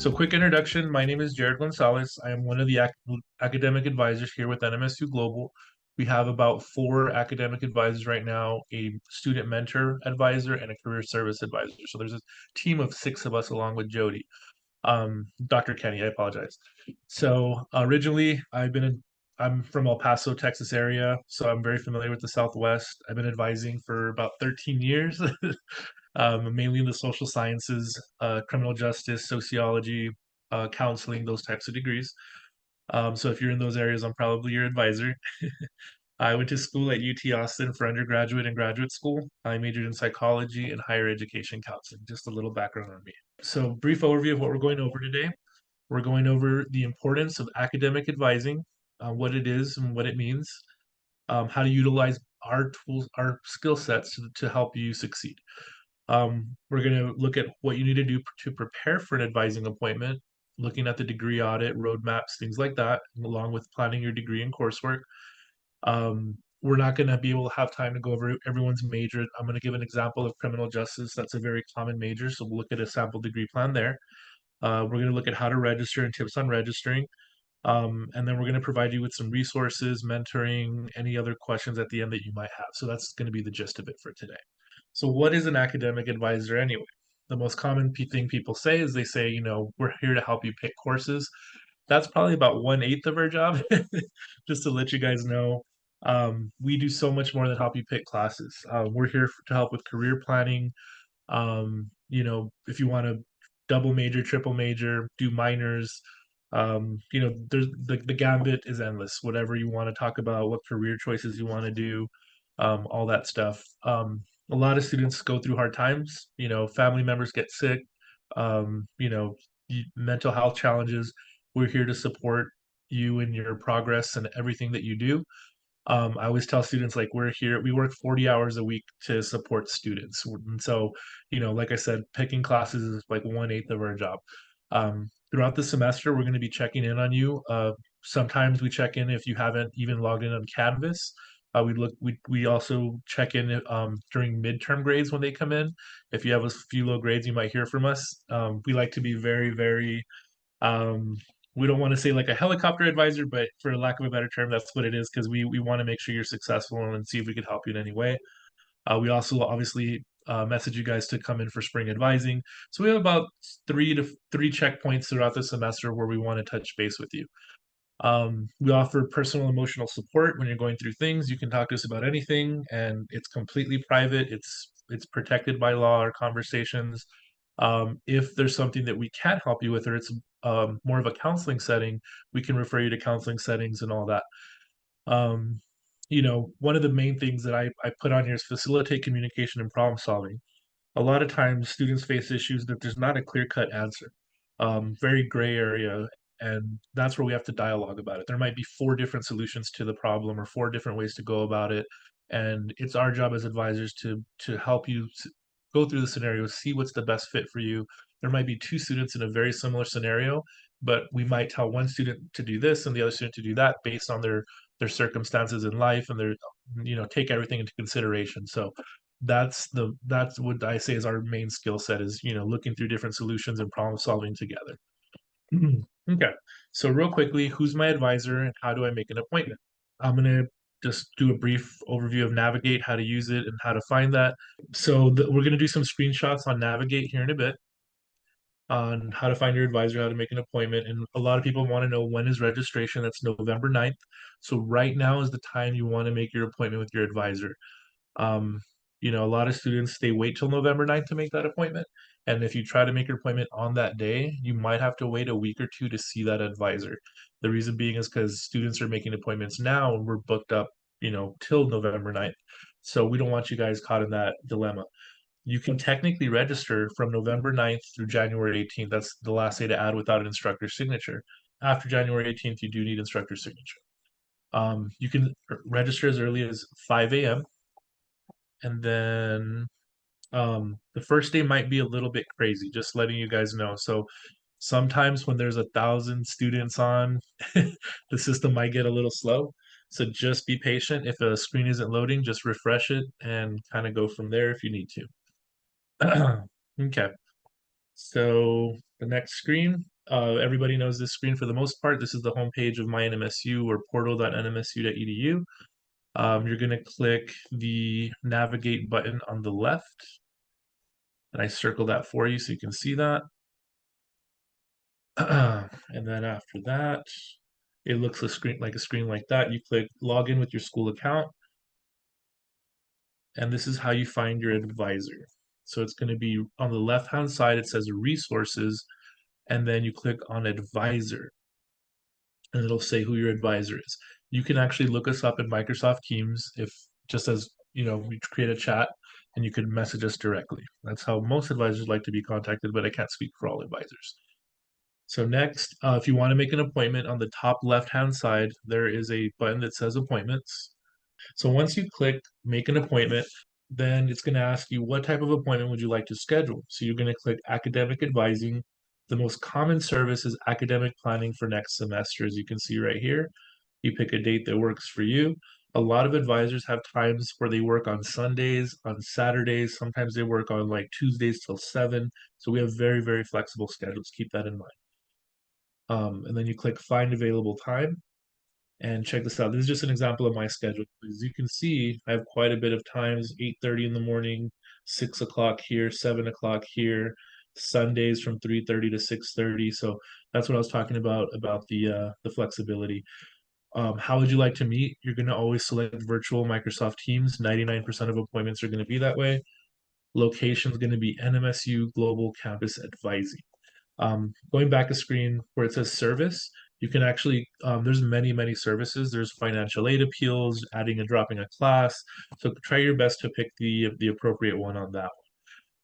So, quick introduction. My name is Jared Gonzalez. I am one of the academic advisors here with NMSU Global. We have about four academic advisors right now, a student mentor advisor, and a career service advisor. So, there's a team of six of us along with Jody. Dr. Kenny, I apologize. So, originally, I'm from El Paso, Texas area, so I'm very familiar with the Southwest. I've been advising for about 13 years. Mainly in the social sciences, criminal justice, sociology, counseling, those types of degrees. So if you're in those areas, I'm probably your advisor. I went to school at UT Austin for undergraduate and graduate school. I majored in psychology and higher education counseling. Just a little background on me. So, brief overview of what we're going over today. We're going over the importance of academic advising, what it is and what it means, how to utilize our tools, our skill sets to help you succeed. We're going to look at what you need to do to prepare for an advising appointment, looking at the degree audit, roadmaps, things like that, along with planning your degree and coursework. We're not going to be able to have time to go over everyone's major. I'm going to give an example of criminal justice. That's a very common major, so we'll look at a sample degree plan there. We're going to look at how to register and tips on registering. And then we're going to provide you with some resources, mentoring, any other questions at the end that you might have. So that's going to be the gist of it for today. So, what is an academic advisor anyway? The most common thing people say is they say, we're here to help you pick courses. That's probably about 1/8 of our job. Just to let you guys know, we do so much more than help you pick classes. We're here to help with career planning. If you want to double major, triple major, do minors, there's the gambit is endless. Whatever you want to talk about, what career choices you want to do, all that stuff. A lot of students go through hard times. Family members get sick. Um, you know, mental health challenges. We're here to support you in your progress and everything that you do. I always tell students like we work 40 hours a week to support students. And so, like I said, picking classes is like 1/8 of our job. Throughout the semester, we're going to be checking in on you. Sometimes we check in if you haven't even logged in on Canvas. We also check in during midterm grades when they come in. If you have a few low grades, you might hear from us. We like to be very, very um, we don't want to say like a helicopter advisor, but for lack of a better term, that's what it is because we want to make sure you're successful and see if we could help you in any way. We also obviously message you guys to come in for spring advising. So we have about three checkpoints throughout the semester where we want to touch base with you. We offer personal emotional support when you're going through things. You can talk to us about anything, and it's completely private. It's protected by law. Our conversations. If there's something that we can't help you with, or it's more of a counseling setting, we can refer you to counseling settings and all that. Um, One of the main things that I put on here is facilitate communication and problem solving. A lot of times students face issues that there's not a clear-cut answer, very gray area, and that's where we have to dialogue about it. There might be four different solutions to the problem or four different ways to go about it, and it's our job as advisors to help you go through the scenario, see what's the best fit for you. There might be two students in a very similar scenario, but we might tell one student to do this and the other student to do that based on their circumstances in life and their take everything into consideration. So that's what I say is our main skill set is looking through different solutions and problem solving together. Okay, so real quickly, who's my advisor and how do I make an appointment? I'm gonna just do a brief overview of Navigate, how to use it, and how to find that. So we're gonna do some screenshots on Navigate here in a bit on how to find your advisor, how to make an appointment. And a lot of people want to know when is registration. That's November 9th. So right now is the time you want to make your appointment with your advisor. Um, a lot of students they wait till November 9th to make that appointment. And if you try to make your appointment on that day, you might have to wait a week or two to see that advisor. The reason being is because students are making appointments now and we're booked up, till November 9th. So we don't want you guys caught in that dilemma. You can technically register from November 9th through January 18th. That's the last day to add without an instructor's signature. After January 18th, you do need instructor signature. You can register as early as 5 a.m. And then the first day might be a little bit crazy, just letting you guys know. So sometimes when there's 1,000 students on, the system might get a little slow. So just be patient. If a screen isn't loading, just refresh it and kind of go from there if you need to. Okay. So the next screen. Everybody knows this screen for the most part. This is the homepage of my NMSU or portal.nmsu.edu. You're going to click the navigate button on the left, and I circle that for you so you can see that. And then after that, it looks like a screen like that. You click log in with your school account, and this is how you find your advisor. So it's going to be on the left-hand side, it says resources, and then you click on advisor, and it'll say who your advisor is. You can actually look us up in Microsoft Teams if just as we create a chat and you can message us directly. That's how most advisors like to be contacted, but I can't speak for all advisors. So next, if you want to make an appointment on the top left-hand side, there is a button that says appointments. So once you click make an appointment, then it's going to ask you what type of appointment would you like to schedule. So you're going to click academic advising. The most common service is academic planning for next semester, as you can see right here. You pick a date that works for you. A lot of advisors have times where they work on Sundays, on Saturdays. Sometimes they work on like Tuesdays till 7. So we have very, very flexible schedules. Keep that in mind. And then you click find available time. And check this out. This is just an example of my schedule. As you can see, I have quite a bit of times, 8:30 in the morning, 6 o'clock here, 7 o'clock here, Sundays from 3:30 to 6:30. So that's what I was talking about the flexibility. How would you like to meet? You're going to always select virtual Microsoft Teams. 99% of appointments are going to be that way. Location is going to be NMSU Global Campus Advising. Going back a screen where it says service, you can actually, there's many services. There's financial aid appeals, adding and dropping a class. So try your best to pick the appropriate one on that.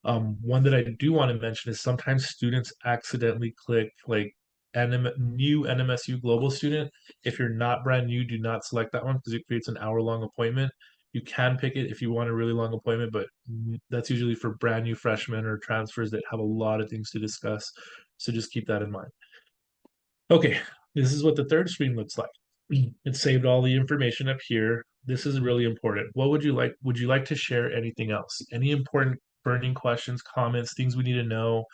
One that I do want to mention is sometimes students accidentally click like new NMSU Global student. If you're not brand new, do not select that one because it creates an hour-long appointment. You can pick it if you want a really long appointment, but that's usually for brand new freshmen or transfers that have a lot of things to discuss. So just keep that in mind. Okay, this is what the third screen looks like. It saved all the information up here. This is really important. What would you like? Would you like to share anything else? Any important burning questions, comments, things we need to know?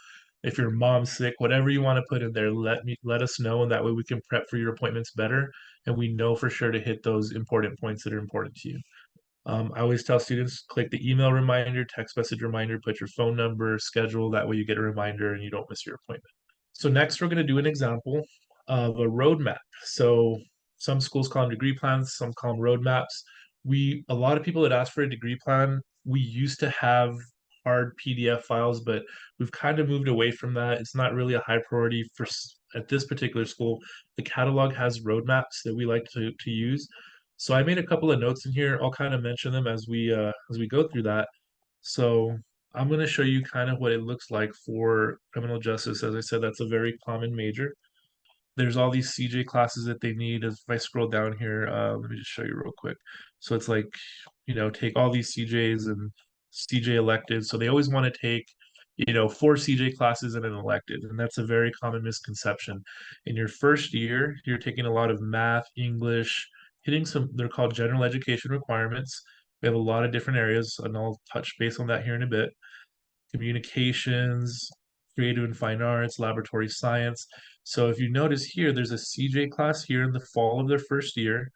If your mom's sick, whatever you want to put in there, let us know, and that way we can prep for your appointments better, and we know for sure to hit those important points that are important to you. I always tell students click the email reminder, text message reminder, put your phone number, schedule. That way you get a reminder and you don't miss your appointment. So next we're going to do an example of a roadmap. So some schools call them degree plans, some call them roadmaps. A lot of people that ask for a degree plan, we used to have hard PDF files, but we've kind of moved away from that. It's not really a high priority for at this particular school. The catalog has roadmaps that we like to use. So I made a couple of notes in here. I'll kind of mention them as we go through that. So I'm going to show you kind of what it looks like for criminal justice. As I said, that's a very common major. There's all these CJ classes that they need. If I scroll down here, let me just show you real quick. So it's like, take all these CJs and CJ electives. So they always want to take, 4 CJ classes and an elective. And that's a very common misconception. In your first year, you're taking a lot of math, English, hitting they're called general education requirements. We have a lot of different areas, and I'll touch base on that here in a bit. Communications, creative and fine arts, laboratory science. So if you notice here, there's a CJ class here in the fall of their first year.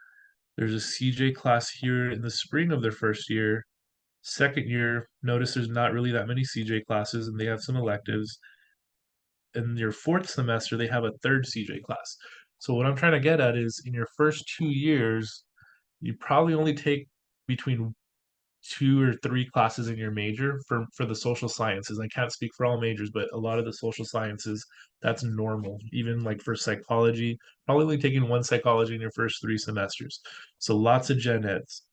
There's a CJ class here in the spring of their first year. Second year, notice there's not really that many CJ classes and they have some electives. In your fourth semester, they have a third CJ class. So what I'm trying to get at is in your first 2 years, you probably only take between 2 or 3 classes in your major for the social sciences. I can't speak for all majors, but a lot of the social sciences, that's normal. Even like for psychology, probably only taking one psychology in your first 3 semesters. So lots of gen eds.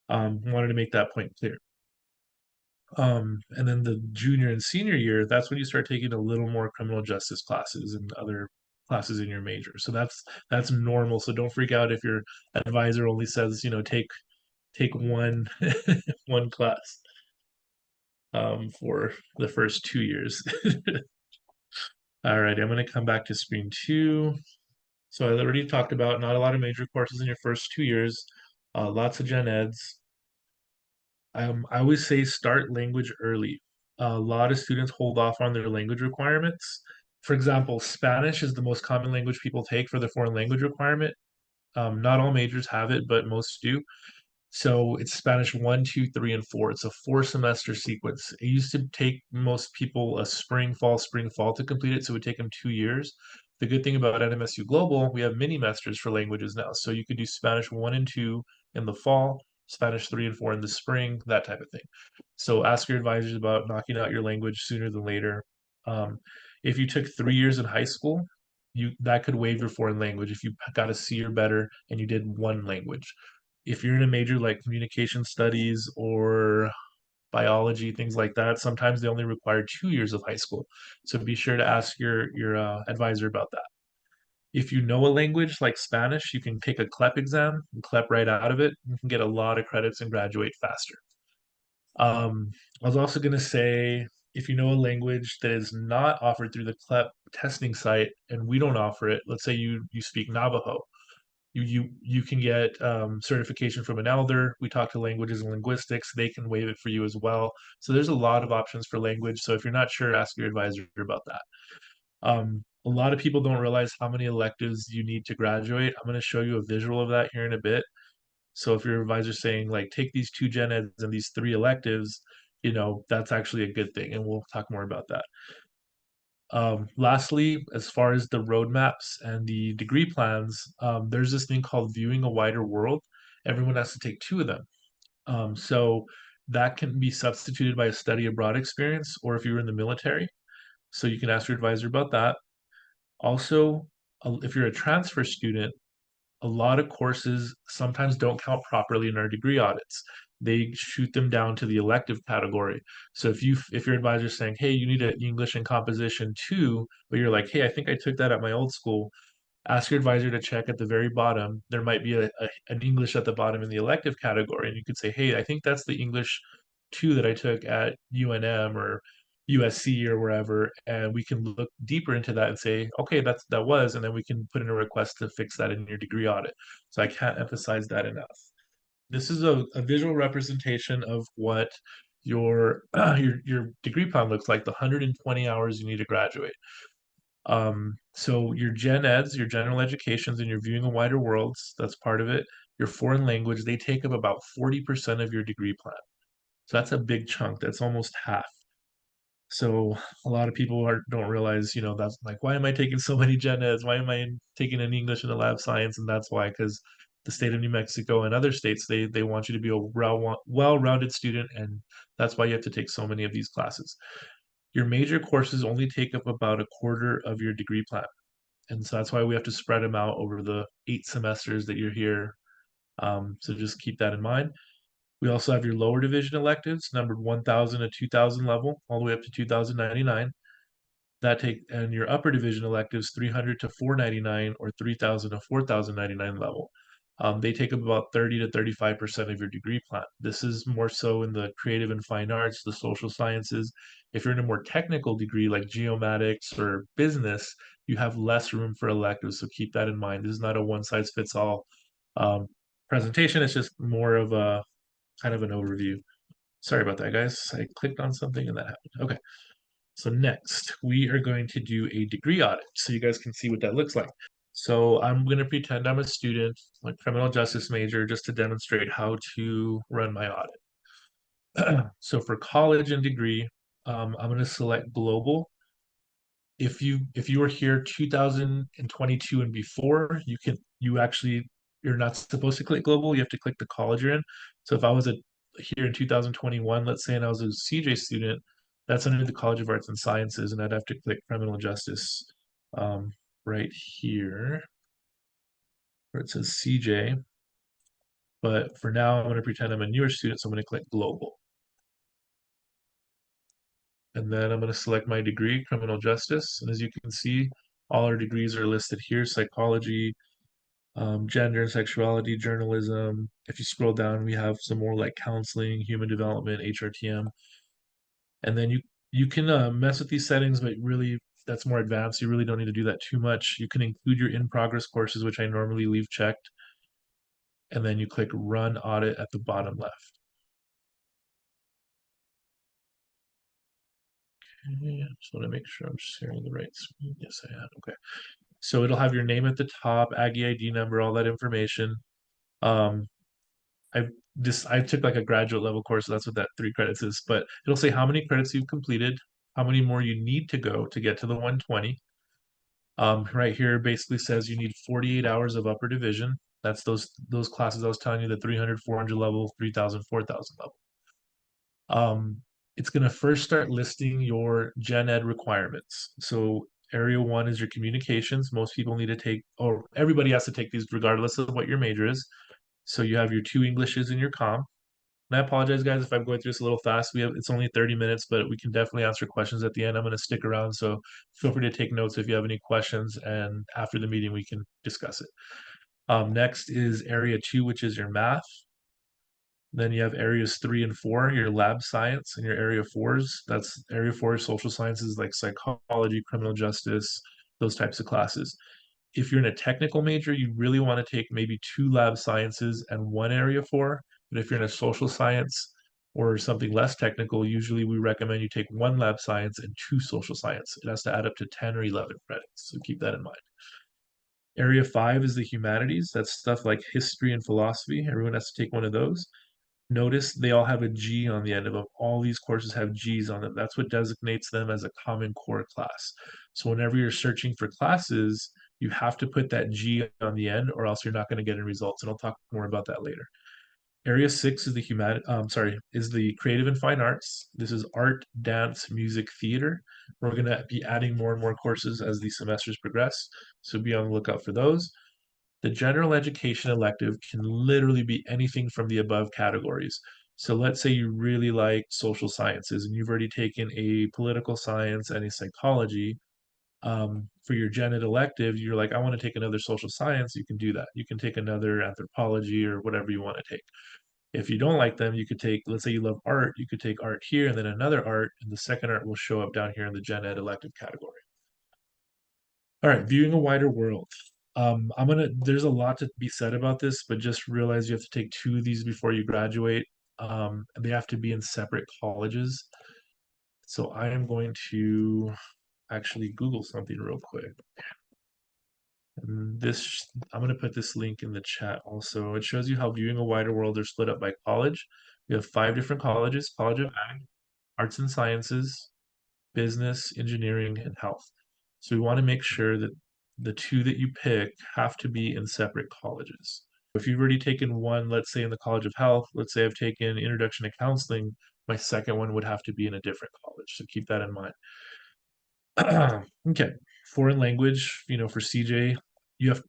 Wanted to make that point clear. And then the junior and senior year, that's when you start taking a little more criminal justice classes and other classes in your major. So that's normal. So don't freak out if your advisor only says, take one one class for the first 2 years. All right, I'm going to come back to screen 2. So I already talked about not a lot of major courses in your first 2 years, lots of gen eds. I always say start language early. A lot of students hold off on their language requirements For example, Spanish is the most common language people take for the foreign language requirement. Not all majors have it, but most do. So it's Spanish one, two, three, and four. It's a four-semester sequence. It used to take most people a spring, fall to complete it, so it would take them 2 years. The good thing about NMSU Global, we have mini masters for languages now. So you could do Spanish one and two in the fall, Spanish three and four in the spring, that type of thing. So ask your advisors about knocking out your language sooner than later. Um, if you took 3 years in high school, you that could waive your foreign language if you got a C or better and you did one language. If you're in a major like communication studies or biology, things like that, sometimes they only require 2 years of high school. So be sure to ask your advisor about that. If you know a language like Spanish, you can take a CLEP exam and CLEP right out of it. You can get a lot of credits and graduate faster. I was also going to say, if you know a language that is not offered through the CLEP testing site and we don't offer it, let's say you speak Navajo, you can get certification from an elder. We talk to languages and linguistics; they can waive it for you as well. So there's a lot of options for language. So if you're not sure, ask your advisor about that. A lot of people don't realize how many electives you need to graduate. I'm going to show you a visual of that here in a bit. So if your advisor's saying like take these two gen eds and these three electives, that's actually a good thing, and we'll talk more about that. Lastly, as far as the roadmaps and the degree plans, there's this thing called viewing a wider world. Everyone has to take two of them. So that can be substituted by a study abroad experience, or if you were in the military. So you can ask your advisor about that. Also, if you're a transfer student, a lot of courses sometimes don't count properly in our degree audits. They shoot them down to the elective category. So if your advisor is saying, "Hey, you need an English and composition too," but you're like, "Hey, I think I took that at my old school," ask your advisor to check at the very bottom. There might be an English at the bottom in the elective category, and you could say, "Hey, I think that's the English two that I took at UNM or USC or wherever," and we can look deeper into that and say, "Okay, that was," and then we can put in a request to fix that in your degree audit. So I can't emphasize that enough. This is a visual representation of what your degree plan looks like, the 120 hours you need to graduate. So your gen eds, your general educations, and your viewing a wider worlds, that's part of it. Your foreign language, they take up about 40% of your degree plan. So that's a big chunk. That's almost half. So a lot of people don't realize, that's like, why am I taking so many gen eds? Why am I taking an English and a lab science? And that's why, because the state of New Mexico and other states, they want you to be a well-rounded student, and that's why you have to take so many of these classes. Your major courses only take up about a quarter of your degree plan. And so that's why we have to spread them out over the 8 semesters that you're here. So just keep that in mind. We also have your lower division electives, numbered 1,000 to 2,000 level, all the way up to 2,099. And your upper division electives, 300 to 499 or 3,000 to 4,099 level. They take up about 30 to 35% of your degree plan. This is more so in the creative and fine arts, the social sciences. If you're in a more technical degree like geomatics or business, you have less room for electives. So keep that in mind. This is not a one size fits all um, presentation. It's just more of a kind of an overview. Sorry about that, guys. I clicked on something and that happened. Okay. So next, we are going to do a degree audit so you guys can see what that looks like. So I'm going to pretend I'm a student, like criminal justice major, just to demonstrate how to run my audit. So for college and degree, I'm going to select global. If you were here 2022 and before, you're not supposed to click global. You have to click the college you're in. So if I was here in 2021, let's say, and I was a CJ student, that's under the College of Arts and Sciences, and I'd have to click criminal justice um, right here where it says CJ. But for now, I'm going to pretend I'm a newer student, so I'm going to click global. And then I'm going to select my degree, criminal justice. And as you can see, all our degrees are listed here: psychology, gender and sexuality, journalism. If you scroll down, we have some more like counseling, human development, HRTM. And then you can mess with these settings, but really that's more advanced. You really don't need to do that too much. You can include your in-progress courses, which I normally leave checked, and then you click Run Audit at the bottom left. Okay, I just want to make sure I'm sharing the right screen. Yes, I am. Okay. So it'll have your name at the top, Aggie ID number, all that information. Um, I took like a graduate level course, so that's what that 3 credits is. But it'll say how many credits you've completed, how many more you need to go to get to the 120. Right here basically says you need 48 hours of upper division. That's those classes I was telling you, the 300, 400 level, 3000, 4000 level. It's going to first start listing your gen ed requirements. So area one is your communications. Most people need to take, or everybody has to take these regardless of what your major is. So you have your 2 Englishes and your comm. And I apologize, guys, if I'm going through this a little fast. It's only 30 minutes, but we can definitely answer questions at the end. I'm going to stick around, so feel free to take notes if you have any questions, and after the meeting, we can discuss it. Next is area two, which is your math. Then you have areas three and four, your lab science, and your area fours. That's area four, social sciences like psychology, criminal justice, those types of classes. If you're in a technical major, you really want to take maybe 2 lab sciences and 1 area 4. But if you're in a social science or something less technical, usually we recommend you take 1 lab science and 2 social science. It has to add up to 10 or 11 credits. So keep that in mind. Area five is the humanities. That's stuff like history and philosophy. Everyone has to take one of those. Notice they all have a G on the end of them. All these courses have G's on them. That's what designates them as a common core class. So whenever you're searching for classes, you have to put that G on the end, or else you're not going to get any results. And I'll talk more about that later. Area six is is the creative and fine arts. This is art, dance, music, theater. We're going to be adding more and more courses as the semesters progress. So be on the lookout for those. The general education elective can literally be anything from the above categories. So let's say you really like social sciences and you've already taken a political science and a psychology. For your gen ed elective, you're like, I want to take another social science. You can do that. You can take another anthropology or whatever you want to take. If you don't like them, you could take, let's say you love art, you could take art here and then another art, and the second art will show up down here in the gen ed elective category. All right, viewing a wider world. There's a lot to be said about this, but just realize you have to take 2 of these before you graduate. And they have to be in separate colleges. So I am going to actually Google something real quick. And I'm going to put this link in the chat also. It shows you how viewing a wider world are split up by college. We have 5 different colleges: College of Ag, Arts and Sciences, Business, Engineering, and Health. So we want to make sure that the 2 that you pick have to be in separate colleges. If you've already taken one, let's say in the College of Health, let's say I've taken Introduction to Counseling, my second one would have to be in a different college. So keep that in mind. Okay. Foreign language, for CJ,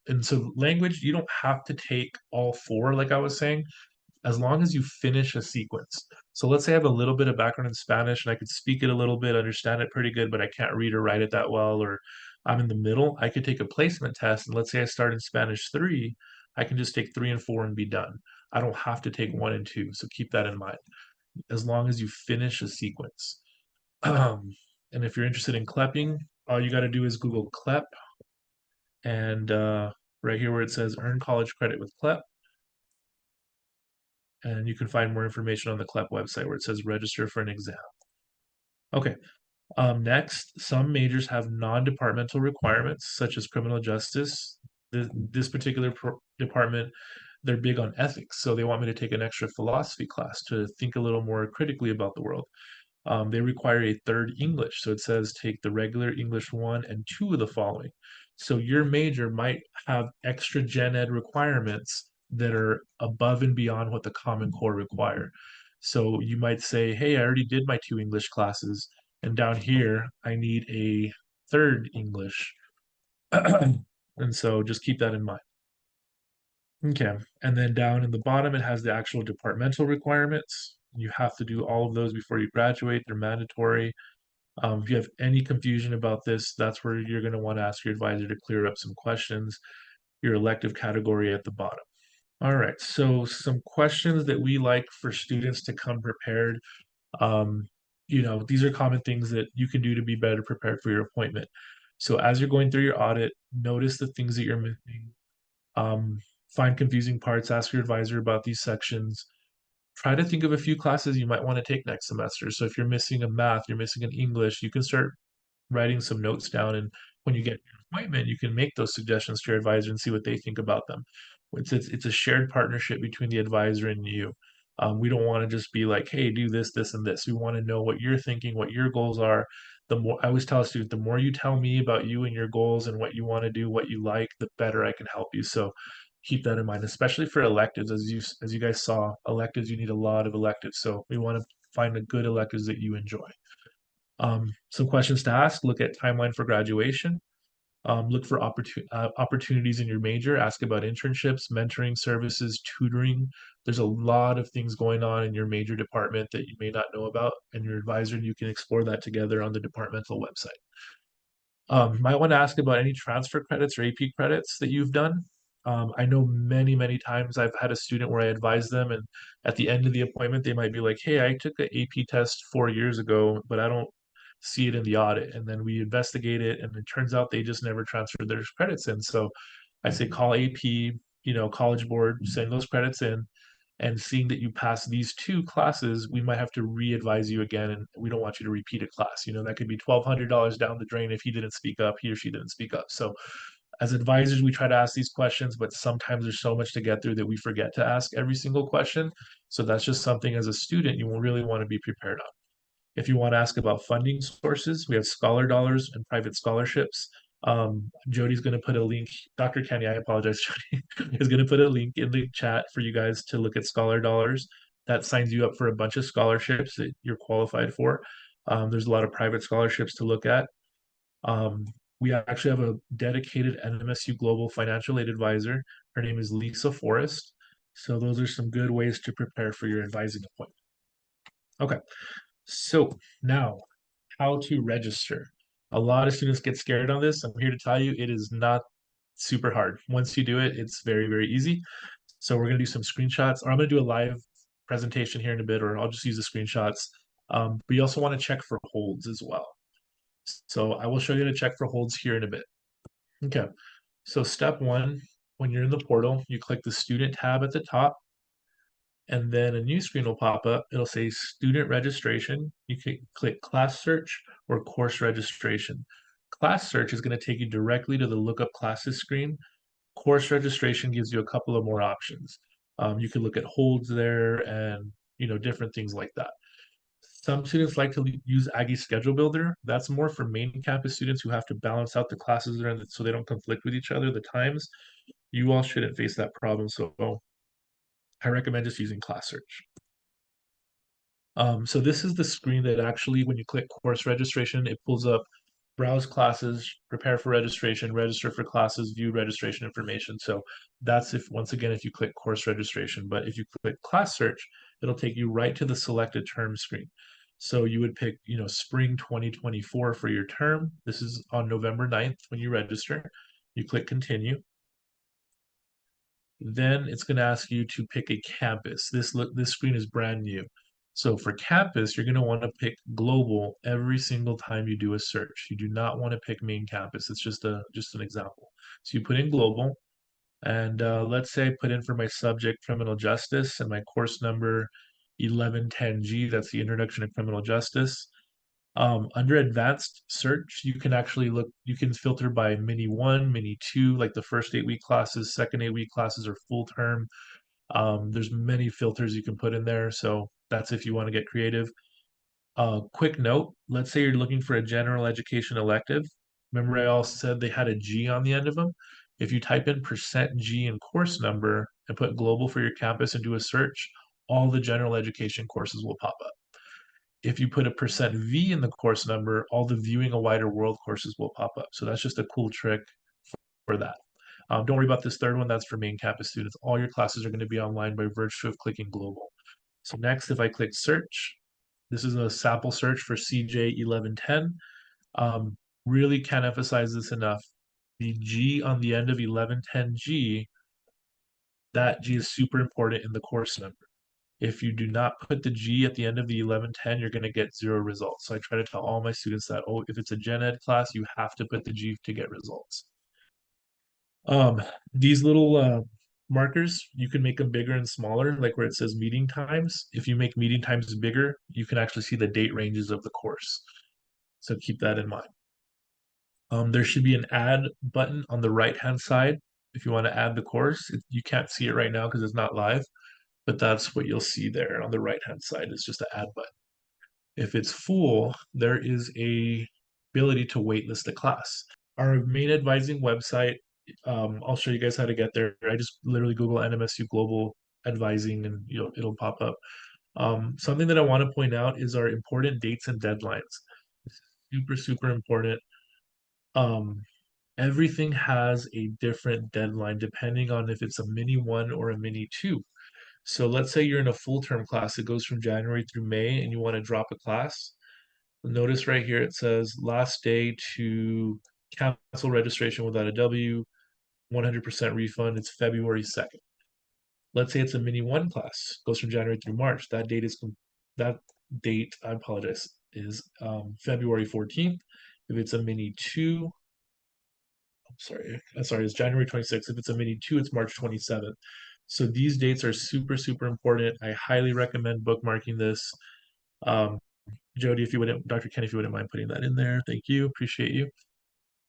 and so language, you don't have to take all 4, like I was saying, as long as you finish a sequence. So let's say I have a little bit of background in Spanish and I could speak it a little bit, understand it pretty good, but I can't read or write it that well, or I'm in the middle. I could take a placement test, and let's say I start in Spanish 3, I can just take 3 and 4 and be done. I don't have to take 1 and 2. So keep that in mind. As long as you finish a sequence. And if you're interested in CLEPing, all you got to do is Google CLEP, and right here where it says earn college credit with CLEP, and you can find more information on the CLEP website where it says register for an exam. Okay. Next, some majors have non-departmental requirements, such as criminal justice. This particular department, they're big on ethics, so they want me to take an extra philosophy class to think a little more critically about the world. They require a third English, so it says take the regular English 1 and 2 of the following. So your major might have extra gen ed requirements that are above and beyond what the Common Core require. So you might say, hey, I already did my 2 English classes, and down here I need a third English. And so just keep that in mind. Okay, and then down in the bottom, it has the actual departmental requirements. You have to do all of those before you graduate. They're mandatory. If you have any confusion about this, that's where you're going to want to ask your advisor to clear up some questions. Your elective category at the bottom. All right, so some questions that we like for students to come prepared. These are common things that you can do to be better prepared for your appointment. So as you're going through your audit, notice the things that you're missing. Um, find confusing parts, ask your advisor about these sections. try to think of a few classes you might want to take next semester. So if you're missing a math, you're missing an English, you can start writing some notes down. And when you get your appointment, you can make those suggestions to your advisor and see what they think about them. It's a shared partnership between the advisor and you. We don't want to just be like, hey, do this, this, and this. We want to know what you're thinking, what your goals are. The more I always tell a student, the more you tell me about you and your goals and what you want to do, what you like, the better I can help you. So keep that in mind, especially for electives. As you guys saw, electives, you need a lot of electives. So we want to find the good electives that you enjoy. Some questions to ask: look at timeline for graduation. Look for opportunities in your major. Ask about internships, mentoring services, tutoring. There's a lot of things going on in your major department that you may not know about, and your advisor, and you can explore that together on the departmental website. Might want to ask about any transfer credits or AP credits that you've done. I know many, many times I've had a student where I advise them, and at the end of the appointment, they might be like, "Hey, I took an AP test 4 years ago, but I don't see it in the audit." And then we investigate it, and it turns out they just never transferred their credits in. So I say call AP, College Board, send those credits in, and seeing that you pass these two classes, we might have to re-advise you again, and we don't want you to repeat a class. That could be $1,200 down the drain if he or she didn't speak up. So as advisors, we try to ask these questions, but sometimes there's so much to get through that we forget to ask every single question. So that's just something as a student you will really want to be prepared on. If you want to ask about funding sources, we have scholar dollars and private scholarships. Jody's going to put a link. Dr. Kenny, I apologize, Jody, is going to put a link in the chat for you guys to look at scholar dollars. That signs you up for a bunch of scholarships that you're qualified for. There's a lot of private scholarships to look at. We actually have a dedicated NMSU Global Financial Aid Advisor. Her name is Lisa Forrest. So those are some good ways to prepare for your advising appointment. Okay, so now how to register. A lot of students get scared on this. I'm here to tell you it is not super hard. Once you do it, it's very, very easy. So we're going to do some screenshots, or I'm going to do a live presentation here in a bit, or I'll just use the screenshots. But you also want to check for holds as well. So I will show you how to check for holds here in a bit. Okay, so step one, when you're in the portal, you click the student tab at the top, and then a new screen will pop up. It'll say student registration. You can click class search or course registration. Class search is going to take you directly to the lookup classes screen. Course registration gives you a couple of more options. You can look at holds there and different things like that. Some students like to use Aggie Schedule Builder. That's more for main campus students who have to balance out the classes there so they don't conflict with each other, the times. You all shouldn't face that problem, so I recommend just using Class Search. So this is the screen that actually, when you click course registration, it pulls up browse classes, prepare for registration, register for classes, view registration information. So that's once again, if you click course registration. But if you click class search, it'll take you right to the selected term screen. So you would pick, spring 2024 for your term. This is on November 9th when you register. You click continue. Then it's going to ask you to pick a campus. This screen is brand new. So for campus, you're going to want to pick global every single time you do a search. You do not want to pick main campus. It's just an example. So you put in global, and let's say I put in for my subject criminal justice and my course number 1110G. That's the introduction to criminal justice. Under advanced search, you can actually you can filter by mini 1, mini 2, like the first 8-week classes, second 8-week classes, or full term. There's many filters you can put in there. So that's if you want to get creative. Quick note, let's say you're looking for a general education elective. Remember I also said they had a G on the end of them? If you type in %G in course number and put global for your campus and do a search, all the general education courses will pop up. If you put a %V in the course number, all the viewing a wider world courses will pop up. So that's just a cool trick for that. Don't worry about this third one. That's for main campus students. All your classes are going to be online by virtue of clicking global. So next, if I click search, this is a sample search for CJ 1110. Really can't emphasize this enough. The G on the end of 1110G, that G is super important in the course number. If you do not put the G at the end of the 1110, you're going to get 0 results. So I try to tell all my students that, if it's a gen ed class, you have to put the G to get results. These little markers, you can make them bigger and smaller, like where it says meeting times. If you make meeting times bigger, you can actually see the date ranges of the course. So keep that in mind. There should be an add button on the right-hand side if you want to add the course. You can't see it right now because it's not live, but that's what you'll see there on the right-hand side. It's just an add button. If it's full, there is a ability to waitlist a class. Our main advising website, I'll show you guys how to get there. I just literally Google NMSU Global Advising and it'll pop up. Something that I want to point out is our important dates and deadlines. Super, super important. Um, Everything has a different deadline depending on if it's a mini one or a mini two. So let's say you're in a full term class, it goes from January through May, and you want to drop a class. Notice right here it says last day to cancel registration without a W, 100% refund. It's February 2nd. Let's say it's a mini one class, goes from January through March. That date, I apologize, is February 14th. If it's a mini two, sorry, it's January 26th. If it's a mini two, it's March 27th. So these dates are super, super important. I highly recommend bookmarking this. Jody, if you wouldn't, Dr. Ken, if you wouldn't mind putting that in there, thank you, appreciate you.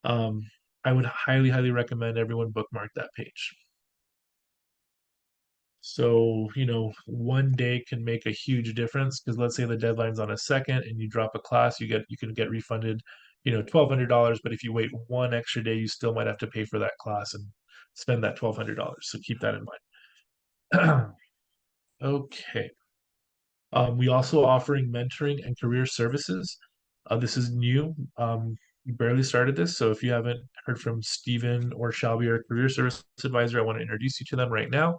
Um, I would highly, highly recommend everyone bookmark that page. So, one day can make a huge difference because let's say the deadline's on a second and you drop a class, you can get refunded, $1,200. But if you wait one extra day, you still might have to pay for that class and spend that $1,200. So keep that in mind. Okay. We also offering mentoring and career services. This is new. We barely started this, so if you haven't heard from Stephen or Shelby, our career service advisor, I want to introduce you to them right now.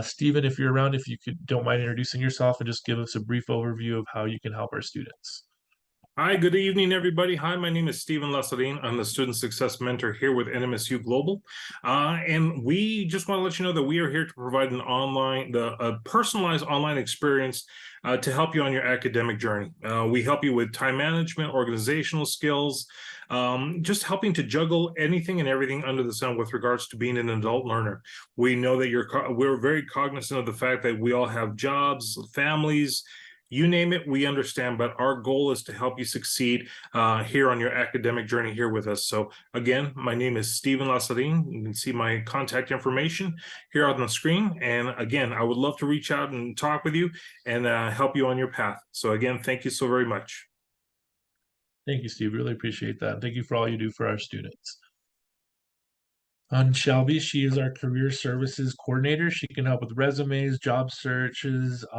Stephen, if you're around, if you don't mind introducing yourself and just give us a brief overview of how you can help our students. Hi, good evening, everybody. Hi, my name is Stephen Lassadine. I'm the Student Success Mentor here with NMSU Global. And we just want to let you know that we are here to provide a personalized online experience to help you on your academic journey. We help you with time management, organizational skills, just helping to juggle anything and everything under the sun with regards to being an adult learner. We know that we're very cognizant of the fact that we all have jobs, families, you name it, we understand, but our goal is to help you succeed here on your academic journey here with us. So again, my name is Stephen Lassadine. You can see my contact information here on the screen. And again, I would love to reach out and talk with you and help you on your path. So again, thank you so very much. Thank you, Steve. Really appreciate that. Thank you for all you do for our students. On Shelby, she is our career services coordinator. She can help with resumes, job searches. If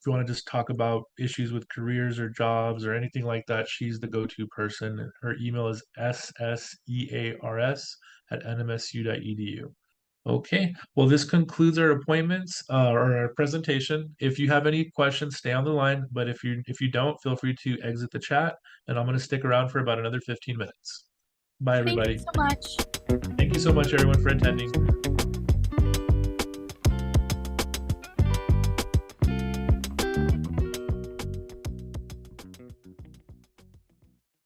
you want to just talk about issues with careers or jobs or anything like that, she's the go-to person. Her email is ssears@nmsu.edu. Okay, well, this concludes our appointments or our presentation. If you have any questions, stay on the line. But if you don't, feel free to exit the chat, and I'm going to stick around for about another 15 minutes. Bye, everybody. Thank you so much. Thank you so much, everyone, for attending.